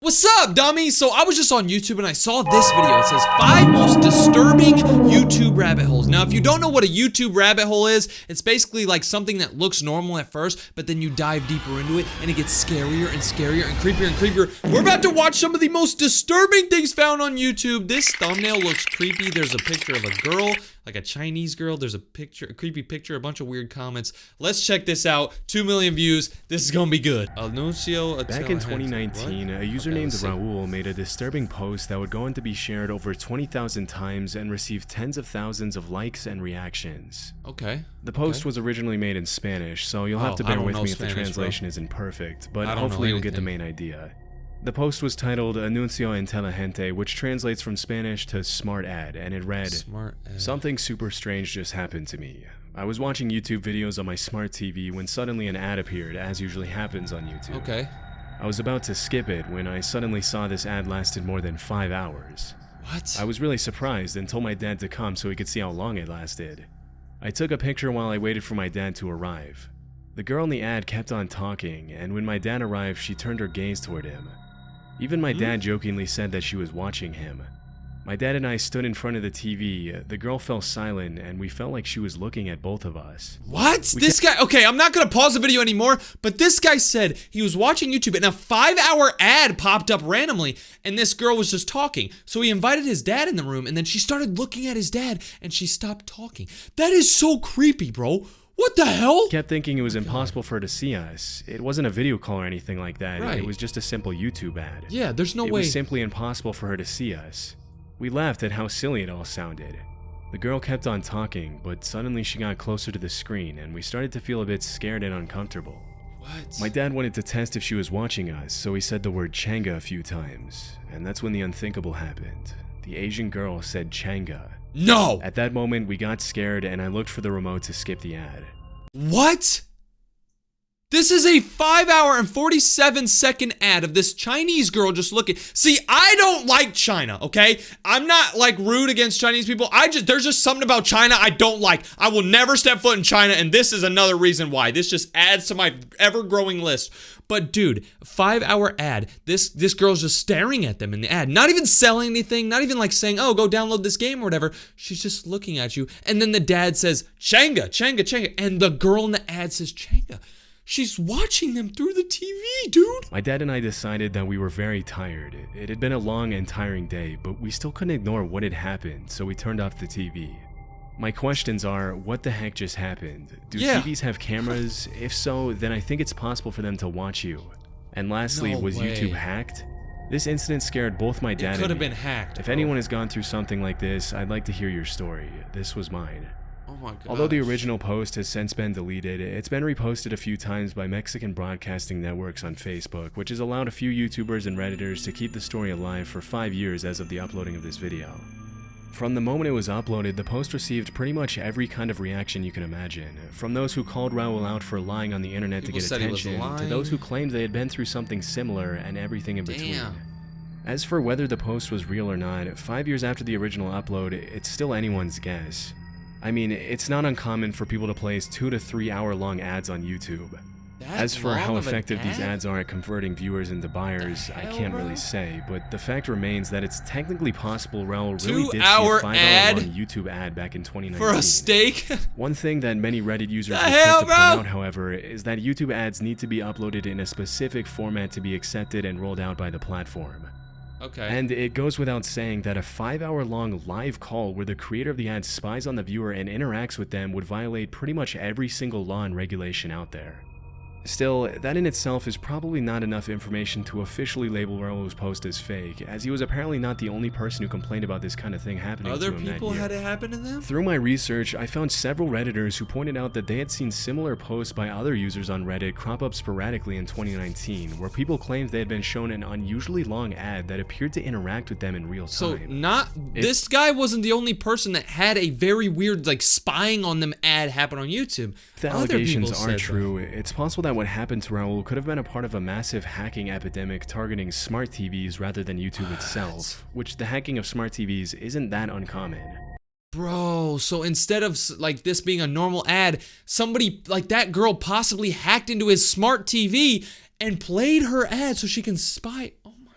What's up, dummy? So I was just on YouTube and I saw this video. It says 5 most disturbing YouTube rabbit holes. Now, if you don't know what a YouTube rabbit hole is, it's basically like something that looks normal at first, but then you dive deeper into it and it gets scarier and scarier and creepier and creepier. We're about to watch some of the most disturbing things found on YouTube. This thumbnail looks creepy. There's a picture of a girl, like a Chinese girl. There's a picture, a creepy picture, a bunch of weird comments. Let's check this out. 2 million views. This is gonna be good. Anuncio. Back in 2019, a user named Raul made a disturbing post that would go on to be shared over 20,000 times and receive tens of thousands of likes and reactions. Okay. The post was originally made in Spanish, so you'll have to bear with me if the translation isn't perfect, but hopefully you'll get the main idea. The post was titled Anuncio Inteligente, which translates from Spanish to smart ad, and it read, "Something super strange just happened to me. I was watching YouTube videos on my smart TV when suddenly an ad appeared, as usually happens on YouTube. Okay. I was about to skip it when I suddenly saw this ad lasted more than 5 hours. What? I was really surprised and told my dad to come so he could see how long it lasted. I took a picture while I waited for my dad to arrive. The girl in the ad kept on talking, and when my dad arrived, she turned her gaze toward him. Even my dad jokingly said that she was watching him. My dad and I stood in front of the TV, the girl fell silent, and we felt like she was looking at both of us." What? This guy, okay, I'm not gonna pause the video anymore, but this guy said he was watching YouTube and a 5-hour ad popped up randomly, and this girl was just talking. So he invited his dad in the room, and then she started looking at his dad, and she stopped talking. That is so creepy, bro. What the hell? Kept thinking it was impossible for her to see us. It wasn't a video call or anything like that. Right. It was just a simple YouTube ad. Yeah, there's no way. It was simply impossible for her to see us. We laughed at how silly it all sounded. The girl kept on talking, but suddenly she got closer to the screen and we started to feel a bit scared and uncomfortable. What? My dad wanted to test if she was watching us, so he said the word Changa a few times, and that's when the unthinkable happened. The Asian girl said Changa. No! At that moment, we got scared and I looked for the remote to skip the ad. What? This is a 5-hour and 47-second ad of this Chinese girl just looking. See, I don't like China, okay? I'm not like rude against Chinese people. There's just something about China I don't like. I will never step foot in China, and this is another reason why. This just adds to my ever-growing list. But dude, 5-hour ad, this girl's just staring at them in the ad. Not even selling anything, not even like saying, oh, go download this game or whatever. She's just looking at you. And then the dad says, Changa, Changa, Changa. And the girl in the ad says, Changa. She's watching them through the TV, dude. My dad and I decided that we were very tired. It had been a long and tiring day, but we still couldn't ignore what had happened, so we turned off the TV. My questions are, what the heck just happened? Do TVs have cameras? If so, then I think it's possible for them to watch you. And lastly, was YouTube hacked? This incident scared both my dad and me. It could have been hacked. If anyone has gone through something like this, I'd like to hear your story. This was mine. Oh my God. Although the original post has since been deleted, it's been reposted a few times by Mexican broadcasting networks on Facebook, which has allowed a few YouTubers and Redditors to keep the story alive for 5 years as of the uploading of this video. From the moment it was uploaded, the post received pretty much every kind of reaction you can imagine, from those who called Raul out for lying on the internet to get attention, to those who claimed they had been through something similar, and everything in between. As for whether the post was real or not, 5 years after the original upload, it's still anyone's guess. I mean, it's not uncommon for people to place 2 to 3 hour long ads on YouTube. As for how effective these ads are at converting viewers into buyers, I can't really say, but the fact remains that it's technically possible Raul really did see a 5 hour long YouTube ad back in 2019. For a steak? One thing that many Reddit users are quick to point out, however, is that YouTube ads need to be uploaded in a specific format to be accepted and rolled out by the platform. Okay. And it goes without saying that a 5-hour long live call where the creator of the ad spies on the viewer and interacts with them would violate pretty much every single law and regulation out there. Still, that in itself is probably not enough information to officially label Raul's post as fake, as he was apparently not the only person who complained about this kind of thing happening to him that year. Other people had it happen to them? Through my research, I found several Redditors who pointed out that they had seen similar posts by other users on Reddit crop up sporadically in 2019, where people claimed they had been shown an unusually long ad that appeared to interact with them in real time. So, this guy wasn't the only person that had a very weird, like, spying on them ad happen on YouTube. If the allegations are true, it's possible that what happened to Raul could have been a part of a massive hacking epidemic targeting smart TVs rather than YouTube itself, which the hacking of smart TVs isn't that uncommon. Bro, so instead of like this being a normal ad, somebody like that girl possibly hacked into his smart TV and played her ad so she can spy. Oh my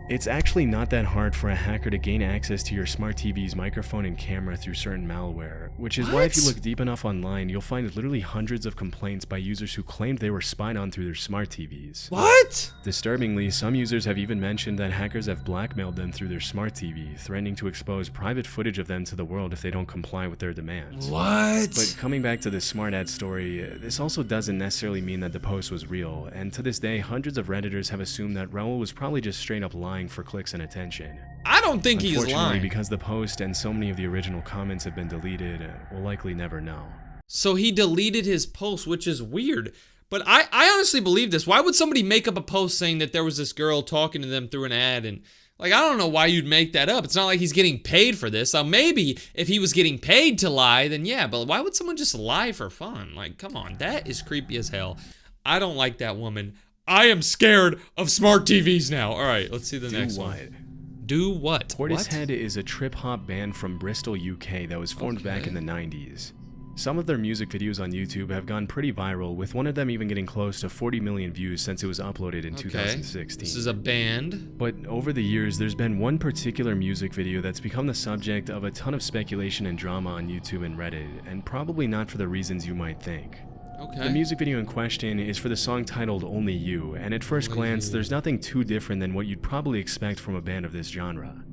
It's actually not that hard for a hacker to gain access to your smart TV's microphone and camera through certain malware, which is why if you look deep enough online, you'll find literally hundreds of complaints by users who claimed they were spied on through their smart TVs. What? Disturbingly, some users have even mentioned that hackers have blackmailed them through their smart TV, threatening to expose private footage of them to the world if they don't comply with their demands. What? But coming back to the smart ad story, this also doesn't necessarily mean that the post was real, and to this day, hundreds of Redditors have assumed that Raul was probably just straight up lying for clicks and attention. I don't think he's Unfortunately, lying. because the post and so many of the original comments have been deleted, we'll likely never know. So he deleted his post, which is weird. But I honestly believe this. Why would somebody make up a post saying that there was this girl talking to them through an ad? And like, I don't know why you'd make that up. It's not like he's getting paid for this. Now, maybe if he was getting paid to lie, then yeah. But why would someone just lie for fun? Like, come on. That is creepy as hell. I don't like that woman. I am scared of smart TVs now. All right, let's see the next one. Do what? Portishead is a trip-hop band from Bristol, UK that was formed back in the 90s. Some of their music videos on YouTube have gone pretty viral, with one of them even getting close to 40 million views since it was uploaded in 2016. This is a band. But over the years, there's been one particular music video that's become the subject of a ton of speculation and drama on YouTube and Reddit, and probably not for the reasons you might think. Okay. The music video in question is for the song titled Only You, and at first glance, there's nothing too different than what you'd probably expect from a band of this genre.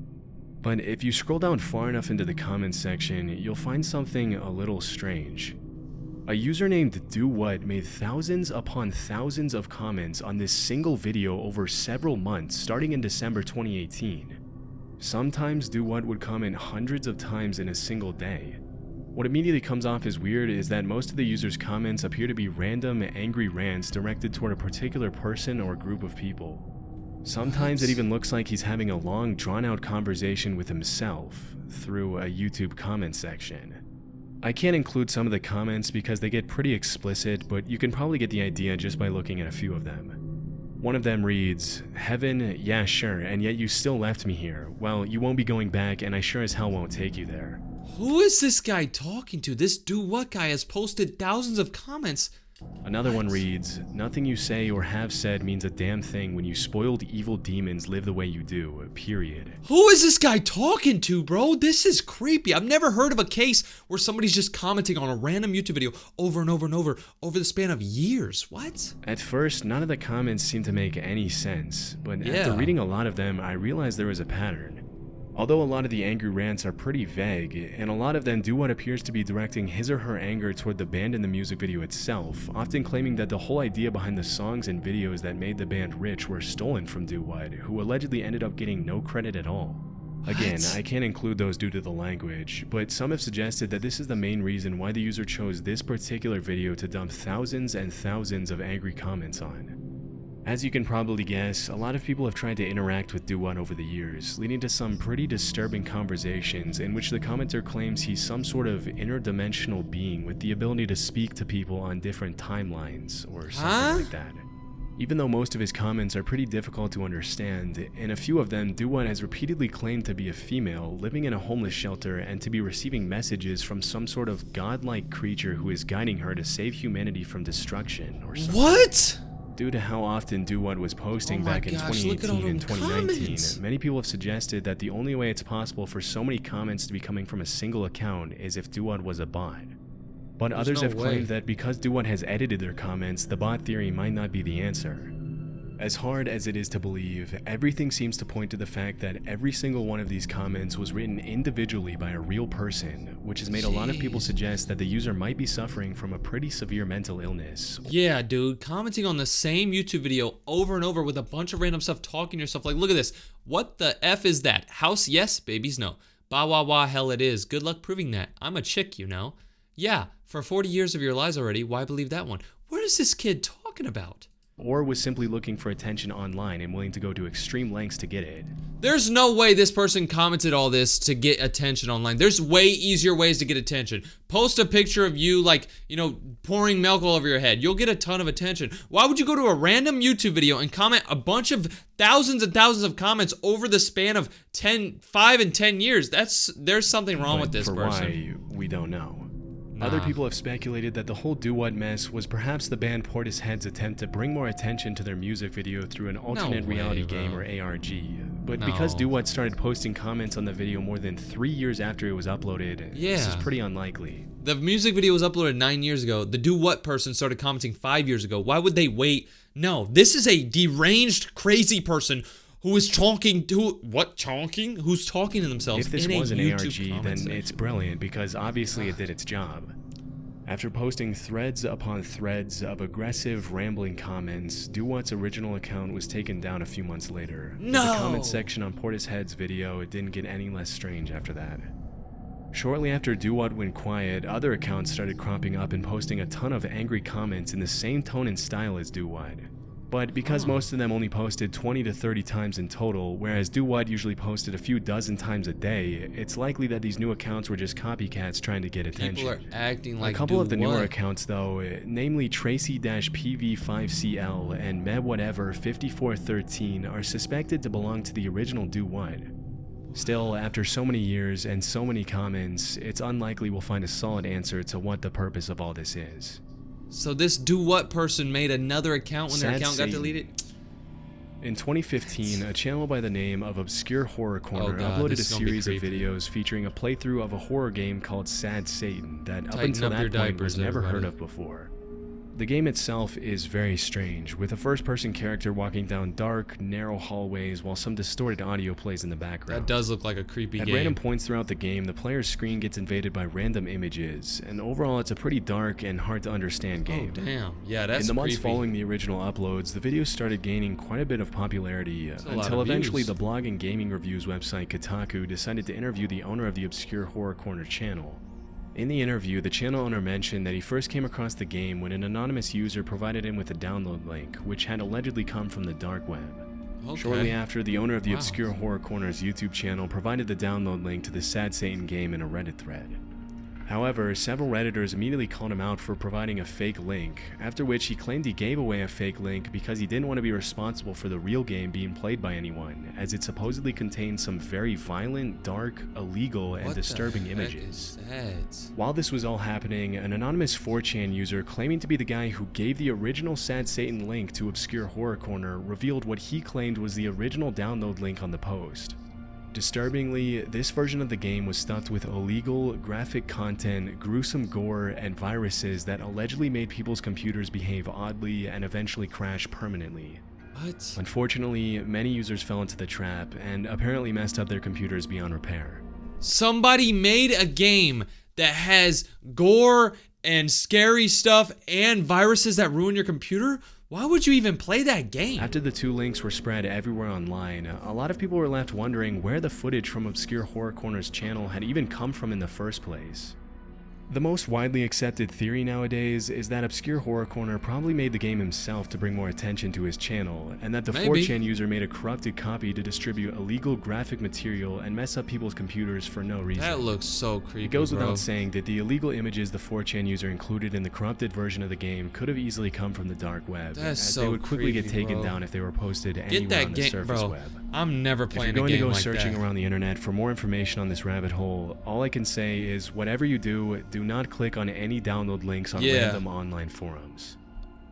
But if you scroll down far enough into the comments section, you'll find something a little strange. A user named Do What made thousands upon thousands of comments on this single video over several months, starting in December 2018. Sometimes Do What would comment hundreds of times in a single day. What immediately comes off as weird is that most of the user's comments appear to be random, angry rants directed toward a particular person or group of people. Sometimes it even looks like he's having a long, drawn-out conversation with himself through a YouTube comment section. I can't include some of the comments because they get pretty explicit, but you can probably get the idea just by looking at a few of them. One of them reads, "Heaven, yeah sure, and yet you still left me here. Well, you won't be going back, and I sure as hell won't take you there." Who is this guy talking to? This Do What guy has posted thousands of comments. Another one reads, "Nothing you say or have said means a damn thing when you spoiled evil demons live the way you do, period." Who is this guy talking to, bro? This is creepy. I've never heard of a case where somebody's just commenting on a random YouTube video over and over and over the span of years. What? At first, none of the comments seemed to make any sense, but after reading a lot of them, I realized there was a pattern. Although a lot of the angry rants are pretty vague, and a lot of them do what appears to be directing his or her anger toward the band and the music video itself, often claiming that the whole idea behind the songs and videos that made the band rich were stolen from Do What, who allegedly ended up getting no credit at all. Again, I can't include those due to the language, but some have suggested that this is the main reason why the user chose this particular video to dump thousands and thousands of angry comments on. As you can probably guess, a lot of people have tried to interact with Do What over the years, leading to some pretty disturbing conversations in which the commenter claims he's some sort of interdimensional being with the ability to speak to people on different timelines or something like that. Even though most of his comments are pretty difficult to understand, in a few of them, Do What has repeatedly claimed to be a female living in a homeless shelter and to be receiving messages from some sort of godlike creature who is guiding her to save humanity from destruction or something. What? Due to how often Do What was posting back in 2018 and 2019, many people have suggested that the only way it's possible for so many comments to be coming from a single account is if Do What was a bot. But others have claimed that because Do What has edited their comments, the bot theory might not be the answer. As hard as it is to believe, everything seems to point to the fact that every single one of these comments was written individually by a real person, which has made a lot of people suggest that the user might be suffering from a pretty severe mental illness. Yeah, dude, commenting on the same YouTube video over and over with a bunch of random stuff, talking to yourself like, look at this. What the F is that? House, yes, babies, no. Bah, wah, wah, hell it is. Good luck proving that. I'm a chick, you know. Yeah, for 40 years of your lives already, why believe that one? What is this kid talking about? Or was simply looking for attention online and willing to go to extreme lengths to get it. There's no way this person commented all this to get attention online. There's way easier ways to get attention. Post a picture of you, like, you know, pouring milk all over your head. You'll get a ton of attention. Why would you go to a random YouTube video and comment a bunch of thousands and thousands of comments over the span of 5 and 10 years? There's something wrong with this person. Why, we don't know. Other people have speculated that the whole Do What mess was perhaps the band Portishead's attempt to bring more attention to their music video through an alternate reality game or ARG. But because Do What started posting comments on the video more than 3 years after it was uploaded, this is pretty unlikely. The music video was uploaded 9 years ago. The Do What person started commenting 5 years ago. Why would they wait? No, this is a deranged, crazy person who is talking to... What? Talking? Who's talking to themselves If this in was a an YouTube ARG, then it's brilliant because obviously it did its job. After posting threads upon threads of aggressive, rambling comments, Do What's original account was taken down a few months later. No! The comment section on Portishead's video, it didn't get any less strange after that. Shortly after Do What went quiet, other accounts started cropping up and posting a ton of angry comments in the same tone and style as Do What. But because most of them only posted 20 to 30 times in total, whereas Do What usually posted a few dozen times a day, it's likely that these new accounts were just copycats trying to get attention. People are acting like a couple of the newer what? accounts though, namely Tracy-PV5CL and MedWhatever5413 are suspected to belong to the original Do What. Still, after so many years and so many comments, it's unlikely we'll find a solid answer to what the purpose of all this is. So this Do What person made another account when their account got deleted? In 2015, a channel by the name of Obscure Horror Corner uploaded a series of videos featuring a playthrough of a horror game called Sad Satan that up until that point was never heard of before. The game itself is very strange, with a first-person character walking down dark, narrow hallways while some distorted audio plays in the background. That does look like a creepy game. At random points throughout the game, the player's screen gets invaded by random images, and overall it's a pretty dark and hard to understand game. Oh, damn. Yeah, that's In the months creepy. following the original uploads, the videos started gaining quite a bit of popularity, until eventually the blog and gaming reviews website Kotaku decided to interview the owner of the Obscure Horror Corner channel. In the interview, the channel owner mentioned that he first came across the game when an anonymous user provided him with a download link, which had allegedly come from the dark web. Okay. Shortly after, the owner of the Obscure Horror Corner's YouTube channel provided the download link to the Sad Satan game in a Reddit thread. However, several Redditors immediately called him out for providing a fake link, after which he claimed he gave away a fake link because he didn't want to be responsible for the real game being played by anyone, as it supposedly contained some very violent, dark, illegal, and disturbing images. While this was all happening, an anonymous 4chan user claiming to be the guy who gave the original Sad Satan link to Obscure Horror Corner revealed what he claimed was the original download link on the post. Disturbingly, this version of the game was stuffed with illegal, graphic content, gruesome gore, and viruses that allegedly made people's computers behave oddly and eventually crash permanently. What? Unfortunately, many users fell into the trap and apparently messed up their computers beyond repair. Somebody made a game that has gore and scary stuff and viruses that ruin your computer? Why would you even play that game? After the two links were spread everywhere online, a lot of people were left wondering where the footage from Obscure Horror Corner's channel had even come from in the first place. The most widely accepted theory nowadays is that Obscure Horror Corner probably made the game himself to bring more attention to his channel, and that the 4chan user made a corrupted copy to distribute illegal graphic material and mess up people's computers for no reason. That looks so creepy, It goes without saying that the illegal images the 4chan user included in the corrupted version of the game could have easily come from the dark web, as they would quickly get taken down if they were posted anywhere on the surface web. I'm never playing a game like that. If you're going to go searching around the internet for more information on this rabbit hole, all I can say is whatever you do not click on any download links on random online forums.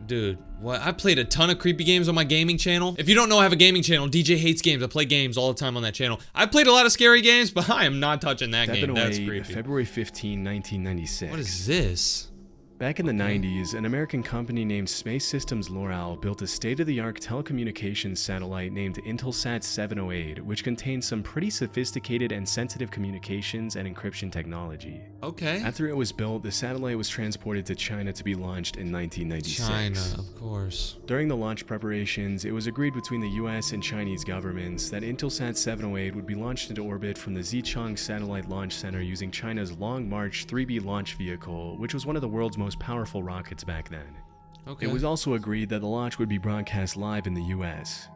Dude, what? I played a ton of creepy games on my gaming channel. If you don't know, I have a gaming channel, DJ Hates Games. I play games all the time on that channel. I played a lot of scary games, but I am not touching that game. That's creepy. February 15, 1996. What is this? Back in the 90s, an American company named Space Systems Loral built a state-of-the-art telecommunications satellite named Intelsat 708, which contained some pretty sophisticated and sensitive communications and encryption technology. Okay. After it was built, the satellite was transported to China to be launched in 1996. China, of course. During the launch preparations, it was agreed between the US and Chinese governments that Intelsat 708 would be launched into orbit from the Xichang Satellite Launch Center using China's Long March 3B launch vehicle, which was one of the world's most powerful rockets back then. Okay. It was also agreed that the launch would be broadcast live in the US.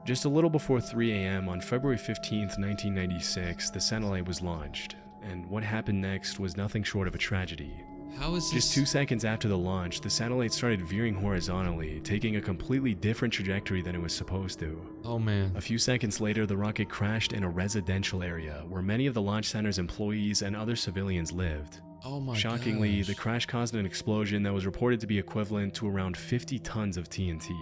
Just a little before 3 a.m. on February 15th, 1996, the satellite was launched, and what happened next was nothing short of a tragedy. How is this? Just 2 seconds after the launch, the satellite started veering horizontally, taking a completely different trajectory than it was supposed to. Oh man. A few seconds later, the rocket crashed in a residential area where many of the launch center's employees and other civilians lived. Oh my Shockingly, gosh. the crash caused an explosion that was reported to be equivalent to around 50 tons of TNT.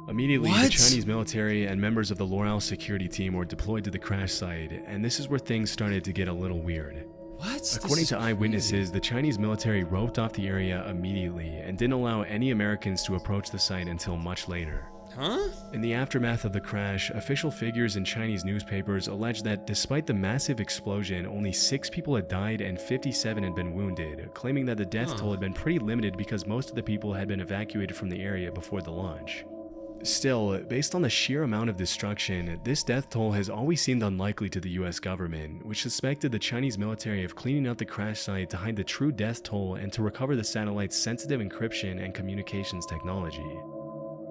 Immediately, the What? Chinese military and members of the L'Oreal security team were deployed to the crash site, and this is where things started to get a little weird. What? According to eyewitnesses, the Chinese military roped off the area immediately and didn't allow any Americans to approach the site until much later. Huh? In the aftermath of the crash, official figures in Chinese newspapers alleged that despite the massive explosion, only 6 people had died and 57 had been wounded, claiming that the death toll had been pretty limited because most of the people had been evacuated from the area before the launch. Still, based on the sheer amount of destruction, this death toll has always seemed unlikely to the US government, which suspected the Chinese military of cleaning up the crash site to hide the true death toll and to recover the satellite's sensitive encryption and communications technology.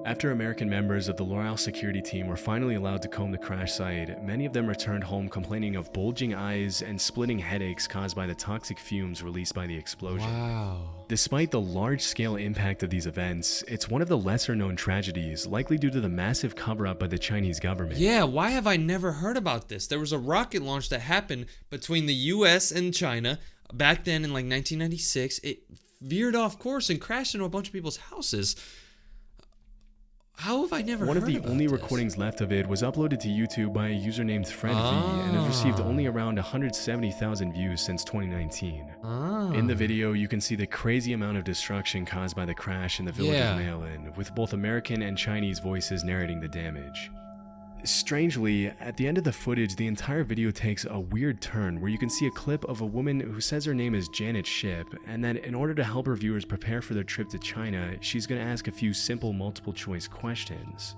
After American members of the L'Oreal security team were finally allowed to comb the crash site, many of them returned home complaining of bulging eyes and splitting headaches caused by the toxic fumes released by the explosion. Wow. Despite the large-scale impact of these events, it's one of the lesser-known tragedies, likely due to the massive cover-up by the Chinese government. Yeah, why have I never heard about this? There was a rocket launch that happened between the US and China back then in like 1996. It veered off course and crashed into a bunch of people's houses. How have I never heard One of the about only this? recordings left of it was uploaded to YouTube by a user named Fred V and has received only around 170,000 views since 2019. In the video, you can see the crazy amount of destruction caused by the crash in the village of Malin, with both American and Chinese voices narrating the damage. Strangely, at the end of the footage, the entire video takes a weird turn where you can see a clip of a woman who says her name is Janet Ship, and that in order to help her viewers prepare for their trip to China, she's going to ask a few simple multiple choice questions.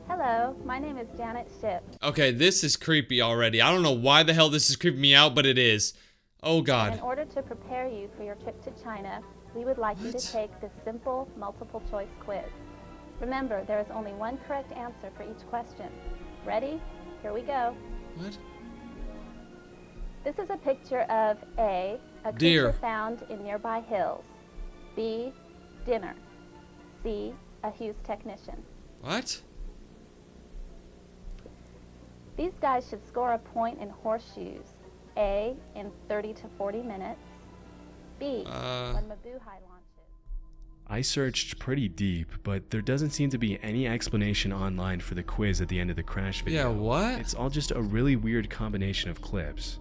Hello, my name is Janet Ship. Okay, this is creepy already. I don't know why the hell this is creeping me out, but it is. Oh In God. order to prepare you for your trip to China, we would like you to take this simple multiple choice quiz. Remember, there is only one correct answer for each question. Ready? Here we go. What? This is a picture of A creature Deer. found in nearby hills. B, dinner. C, a Hughes technician. What? These guys should score a point in horseshoes. A, in 30 to 40 minutes. B, when Mabuhay launches. I searched pretty deep, but there doesn't seem to be any explanation online for the quiz at the end of the crash video. Yeah, what? It's all just a really weird combination of clips.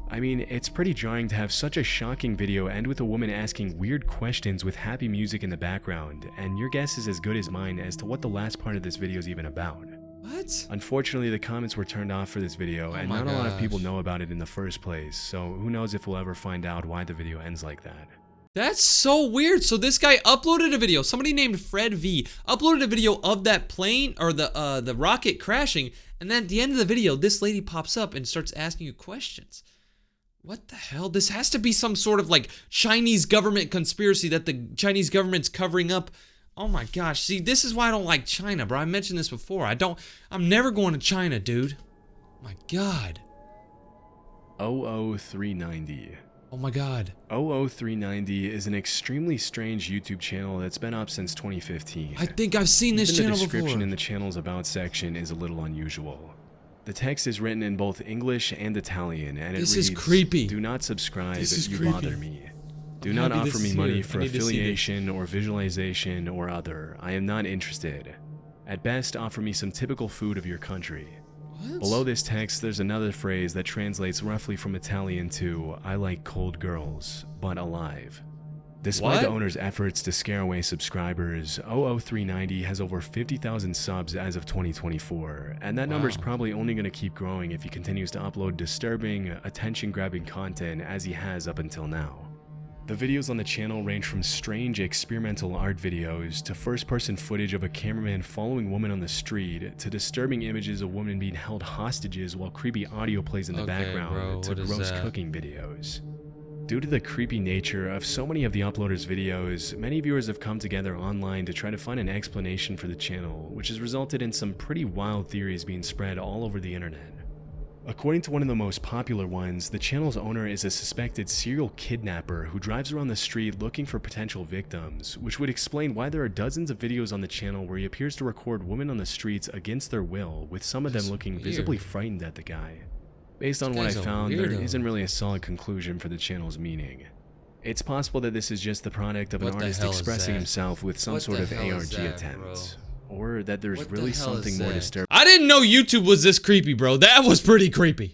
I mean, it's pretty jarring to have such a shocking video end with a woman asking weird questions with happy music in the background, and your guess is as good as mine as to what the last part of this video is even about. What? Unfortunately, the comments were turned off for this video, and my not a lot of gosh. people know about it in the first place, so who knows if we'll ever find out why the video ends like that. That's so weird. So this guy uploaded a video. Somebody named Fred V uploaded a video of that plane or the rocket crashing, and then at the end of the video, this lady pops up and starts asking you questions. What the hell? This has to be some sort of like Chinese government conspiracy that the Chinese government's covering up. Oh my gosh. See, this is why I don't like China, bro. I mentioned this before. I'm never going to China, dude. My God. 00390. Oh my God. 00390 is an extremely strange YouTube channel that's been up since 2015. I think I've seen this Even channel the description before. in the channel's About section is a little unusual. The text is written in both English and Italian, and it This reads, is creepy. "Do not subscribe This is if you creepy. bother me. Do I'm not happy offer this me is money here. for I need to see this." affiliation or visualization or other. I am not interested. At best, offer me some typical food of your country." What? Below this text, there's another phrase that translates roughly from Italian to, "I like cold girls, but alive." Despite What? the owner's efforts to scare away subscribers, 00390 has over 50,000 subs as of 2024, and that number's Wow. probably only going to keep growing if he continues to upload disturbing, attention-grabbing content as he has up until now. The videos on the channel range from strange experimental art videos to first-person footage of a cameraman following a woman on the street to disturbing images of women being held hostages while creepy audio plays in the Okay, background bro, to what is gross that? cooking videos. Due to the creepy nature of so many of the uploaders' videos, many viewers have come together online to try to find an explanation for the channel, which has resulted in some pretty wild theories being spread all over the internet. According to one of the most popular ones, the channel's owner is a suspected serial kidnapper who drives around the street looking for potential victims, which would explain why there are dozens of videos on the channel where he appears to record women on the streets against their will, with some of them That's looking weird. visibly frightened at the guy. Based on what I guy's a found, there weirdo. isn't really a solid conclusion for the channel's meaning. It's possible that this is just the product of an What the artist hell is expressing that? himself with some What sort the of hell is ARG that, attempt. bro? Or that there's What the really hell is something more that? disturbing. I didn't know YouTube was this creepy, bro. That was pretty creepy.